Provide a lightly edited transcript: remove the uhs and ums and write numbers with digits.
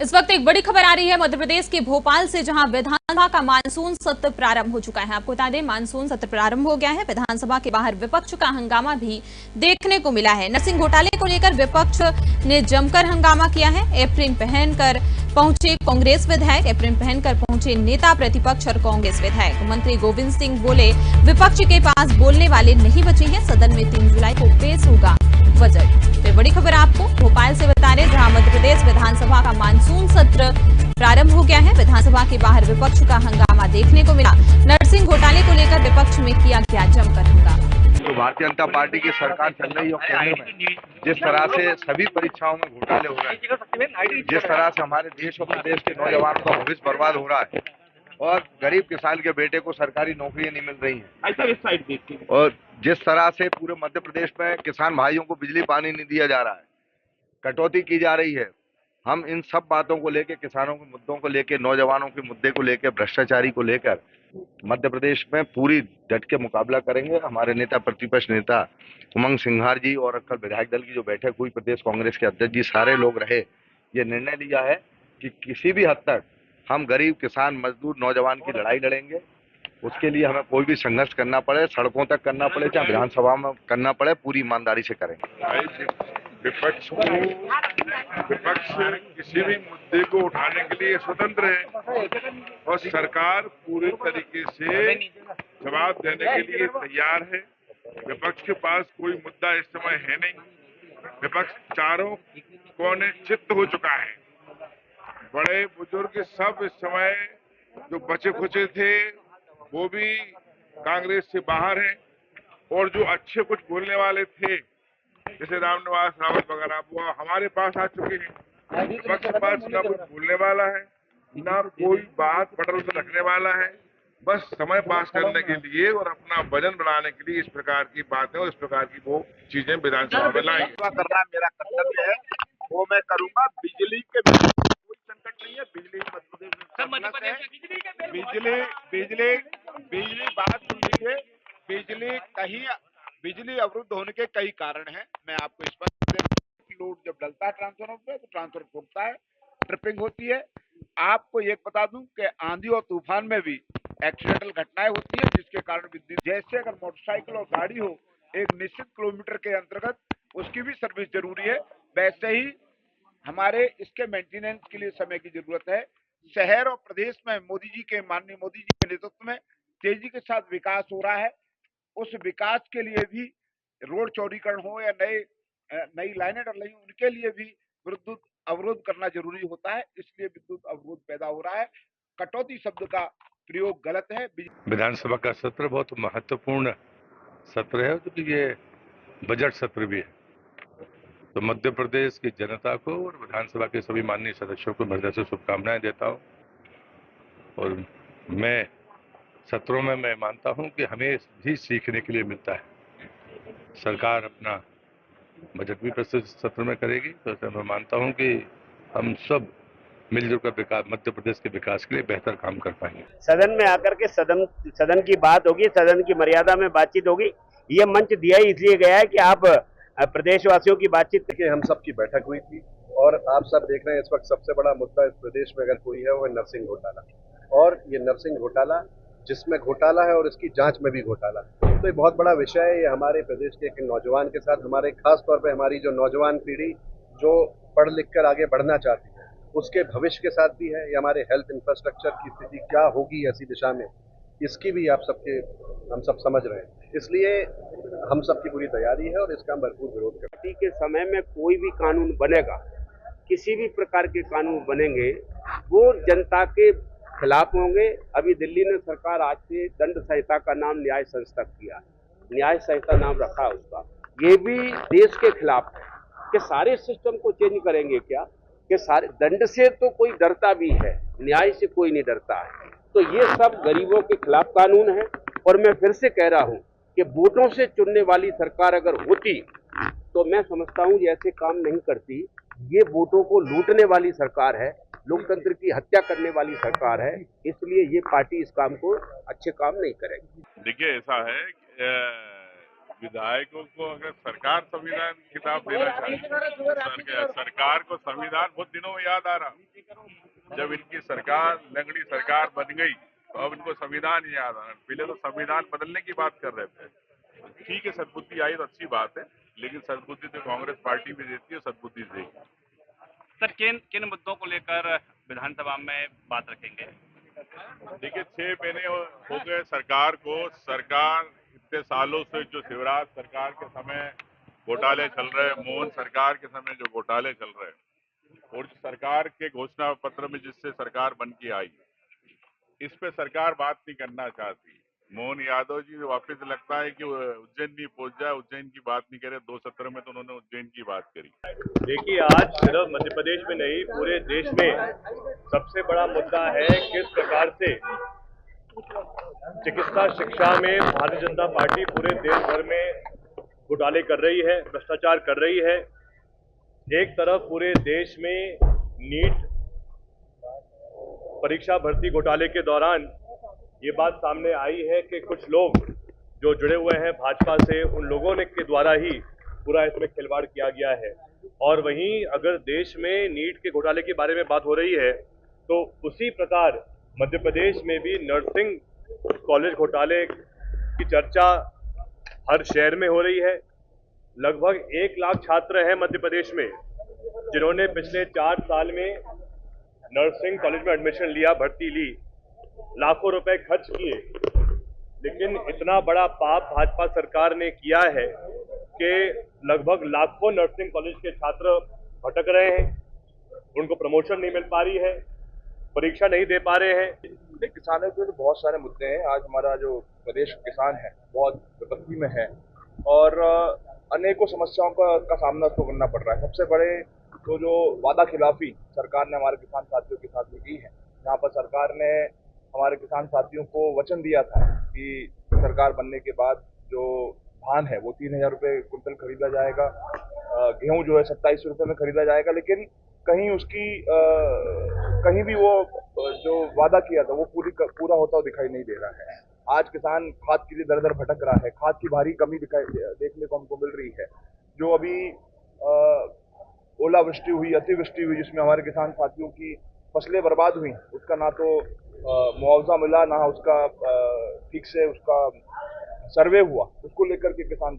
इस वक्त एक बड़ी खबर आ रही है मध्य प्रदेश के भोपाल से, जहां विधानसभा का मानसून सत्र प्रारंभ हो चुका है। आपको बता दें, मानसून सत्र प्रारंभ हो गया है। विधानसभा के बाहर विपक्ष का हंगामा भी देखने को मिला है। नरसिंह घोटाले को लेकर विपक्ष ने जमकर हंगामा किया है। एप्रिन पहनकर पहुंचे कांग्रेस विधायक, एप्रिन पहनकर पहुंचे नेता प्रतिपक्ष और कांग्रेस विधायक। मंत्री गोविंद सिंह बोले, विपक्ष के पास बोलने वाले नहीं बचे हैं। सदन में 3 जुलाई को पेश होगा बजट। तो बड़ी खबर आपको भोपाल से बता रहे, जहां मध्य प्रदेश विधानसभा का मानसून सत्र प्रारंभ हो गया है। विधानसभा के बाहर विपक्ष का हंगामा देखने को मिला। नरसिंह घोटाले को लेकर विपक्ष में किया गया जमकर हंगामा। तो भारतीय जनता पार्टी की सरकार चल रही है और केंद्र में जिस तरह से सभी परीक्षाओं में घोटाले हो रहे हैं, जिस तरह से हमारे देश और प्रदेश के नौजवानों का भविष्य बर्बाद हो रहा है और गरीब किसान के बेटे को सरकारी नौकरियां नहीं मिल रही हैं, और जिस तरह से पूरे मध्य प्रदेश में किसान भाइयों को बिजली पानी नहीं दिया जा रहा है, कटौती की जा रही है, हम इन सब बातों को लेकर, किसानों के मुद्दों को लेकर, नौजवानों के मुद्दे को लेकर, भ्रष्टाचारी को लेकर मध्य प्रदेश में पूरी डट के मुकाबला करेंगे। हमारे नेता प्रतिपक्ष नेता उमंग सिंघार जी और अक्कल विधायक दल की जो बैठक हुई, प्रदेश कांग्रेस के अध्यक्ष जी सारे लोग रहे, ये निर्णय लिया है कि किसी भी हद तक हम गरीब किसान मजदूर नौजवान की लड़ाई लड़ेंगे। उसके लिए हमें कोई भी संघर्ष करना पड़े, सड़कों तक करना पड़े, चाहे विधानसभा में करना पड़े, पूरी ईमानदारी से करेंगे। विपक्ष किसी भी मुद्दे को उठाने के लिए स्वतंत्र है और सरकार पूरे तरीके से जवाब देने के लिए तैयार है। विपक्ष के पास कोई मुद्दा इस समय है नहीं। विपक्ष चारों कोने चित्त हो चुका है। बड़े बुजुर्ग सब इस समय जो बचे खुचे थे वो भी कांग्रेस से बाहर हैं, और जो अच्छे कुछ बोलने वाले थे जैसे रामनिवास रावत वगैरह वो हमारे पास आ चुके हैं। विपक्ष के पास ना कोई बोलने वाला है, ना कोई बात पटल पर रखने वाला है। बस समय पास करने के लिए और अपना वजन बढ़ाने के लिए इस प्रकार की बातें और इस प्रकार की वो चीजें विधानसभा में लाएंगे। करना मेरा कर्तव्य है, वो मैं करूंगा। बिजली के कोई संकट नहीं है। बिजली बिजली बात सुन लीजिए। बिजली अवरुद्ध होने के कई कारण हैं। मैं आपको स्पष्ट, लोड जब डलता है ट्रांसफार्मर पे तो ट्रांसफार्मर फूटता है, ट्रिपिंग होती है। आपको एक बता दूं कि आंधी और तूफान में भी एक्सीडेंटल घटनाएं होती है, जिसके कारण विद्युत, जैसे अगर मोटरसाइकिल और गाड़ी हो एक निश्चित किलोमीटर के अंतर्गत उसकी भी सर्विस जरूरी है, वैसे ही हमारे इसके मेंटेनेंस के लिए समय की जरूरत है। शहर और प्रदेश में माननीय मोदी जी के नेतृत्व में तेजी के साथ विकास हो रहा है। उस विकास के लिए भी रोड चौड़ीकरण हो या नई लाइनें डल रही, उनके लिए भी विद्युत अवरोध करना जरूरी होता है। इसलिए विद्युत अवरोध पैदा हो रहा है। कटौती शब्द का प्रयोग गलत है। विधानसभा का सत्र बहुत महत्वपूर्ण सत्र है, क्योंकि ये बजट सत्र भी है। तो मध्य प्रदेश की जनता को और विधानसभा के सभी माननीय सदस्यों को हृदय से शुभकामनाएं देता हूं। और मैं सत्रों में मैं मानता हूं कि हमें भी सीखने के लिए मिलता है। सरकार अपना बजट भी प्रस्तुत सत्र में करेगी, तो मैं मानता हूं कि हम सब मिलजुल कर विकास, मध्य प्रदेश के विकास के लिए बेहतर काम कर पाएंगे। सदन में आकर के सदन की बात होगी, सदन की मर्यादा में बातचीत होगी। ये मंच दिया ही इसलिए गया है कि आप प्रदेशवासियों की बातचीत के हम सब की बैठक हुई थी, और आप सब देख रहे हैं इस वक्त सबसे बड़ा मुद्दा इस प्रदेश में अगर कोई है वो है नरसिंह घोटाला। और ये नरसिंह घोटाला, जिसमें घोटाला है और इसकी जांच में भी घोटाला, तो ये बहुत बड़ा विषय है। ये हमारे प्रदेश के एक नौजवान के साथ, हमारे खास तौर पे हमारी जो नौजवान पीढ़ी जो पढ़ लिख कर आगे बढ़ना चाहती है, उसके भविष्य के साथ भी है। ये हमारे हेल्थ इंफ्रास्ट्रक्चर की स्थिति क्या होगी ऐसी दिशा में, इसकी भी हम सब समझ रहे हैं। इसलिए हम सबकी पूरी तैयारी है और इसका हम भरपूर विरोध करते हैं। के समय में कोई भी कानून बनेगा, किसी भी प्रकार के कानून बनेंगे, वो जनता के खिलाफ होंगे। अभी दिल्ली ने सरकार आज से दंड संहिता का नाम न्याय संहिता किया, न्याय संहिता नाम रखा उसका। ये भी देश के खिलाफ है कि सारे सिस्टम को चेंज करेंगे क्या, कि सारे दंड से तो कोई डरता भी है, न्याय से कोई नहीं डरता है। तो ये सब गरीबों के खिलाफ कानून है। और मैं फिर से कह रहा हूं कि वोटों से चुनने वाली सरकार अगर होती तो मैं समझता हूं ये ऐसे काम नहीं करती। ये वोटों को लूटने वाली सरकार है, लोकतंत्र की हत्या करने वाली सरकार है, इसलिए ये पार्टी इस काम को अच्छे काम नहीं करेगी। देखिए, ऐसा है विधायकों को अगर सरकार संविधान खिताब देना चाहे तो सरकार को संविधान बहुत दिनों में याद आ रहा। जब इनकी सरकार लंगड़ी सरकार बन गई तो अब इनको संविधान ही याद आ रहा। पहले तो संविधान बदलने की बात कर रहे थे। ठीक है, सद्बुद्धि आई तो अच्छी बात है, लेकिन सद्बुद्धि तो कांग्रेस पार्टी भी देती है, सद्बुद्धि देगी। सर किन किन मुद्दों को लेकर विधानसभा में बात रखेंगे? देखिए, 6 महीने हो गए सरकार को। सरकार इतने सालों से जो शिवराज सरकार के समय घोटाले चल रहे, मोहन सरकार के समय जो घोटाले चल रहे, और सरकार के घोषणा पत्र में जिससे सरकार बन के आई, इस पे सरकार बात नहीं करना चाहती। मोहन यादव जी वापस लगता है कि उज्जैन नहीं पहुंच जाए, उज्जैन की बात नहीं करे। 2 सत्र में तो उन्होंने उज्जैन की बात करी। देखिए, आज सिर्फ मध्य प्रदेश में नहीं, पूरे देश में सबसे बड़ा मुद्दा है किस प्रकार से चिकित्सा शिक्षा में भारतीय जनता पार्टी पूरे देश भर में घोटाले कर रही है, भ्रष्टाचार कर रही है। एक तरफ पूरे देश में नीट परीक्षा भर्ती घोटाले के दौरान ये बात सामने आई है कि कुछ लोग जो जुड़े हुए हैं भाजपा से, उन लोगों ने के द्वारा ही पूरा इसमें खिलवाड़ किया गया है। और वहीं अगर देश में नीट के घोटाले के बारे में बात हो रही है तो उसी प्रकार मध्य प्रदेश में भी नर्सिंग कॉलेज घोटाले की चर्चा हर शहर में हो रही है। लगभग 1 लाख छात्र हैं मध्य प्रदेश में जिन्होंने पिछले 4 साल में नर्सिंग कॉलेज में एडमिशन लिया, भर्ती ली, लाखों रुपए खर्च किए, लेकिन इतना बड़ा पाप भाजपा सरकार ने किया है कि लगभग लाखों नर्सिंग कॉलेज के छात्र भटक रहे हैं, उनको प्रमोशन नहीं मिल पा रही है, परीक्षा नहीं दे पा रहे हैं। किसानों के तो बहुत सारे मुद्दे हैं। आज हमारा जो प्रदेश किसान है बहुत विपत्ति में है और अनेकों समस्याओं का सामना उसको करना पड़ रहा है। सबसे बड़े तो जो वादा खिलाफी सरकार ने हमारे किसान साथियों के साथ में की है, जहाँ पर सरकार ने हमारे किसान साथियों को वचन दिया था कि सरकार बनने के बाद जो धान है वो 3,000 रुपये कुंटल खरीदा जाएगा, गेहूं जो है 27 रुपये में खरीदा जाएगा, लेकिन कहीं उसकी कहीं भी वो जो वादा किया था वो पूरा होता हुआ दिखाई नहीं दे रहा है। आज किसान खाद के लिए दर दर भटक रहा है, खाद की भारी कमी देखने को हमको मिल रही है। जो अभी ओलावृष्टि हुई, अतिवृष्टि हुई, जिसमें हमारे किसान साथियों की फसलें बर्बाद हुई, उसका ना तो मुआवजा मिला, ना उसका ठीक से उसका सर्वे हुआ, उसको लेकर के किसान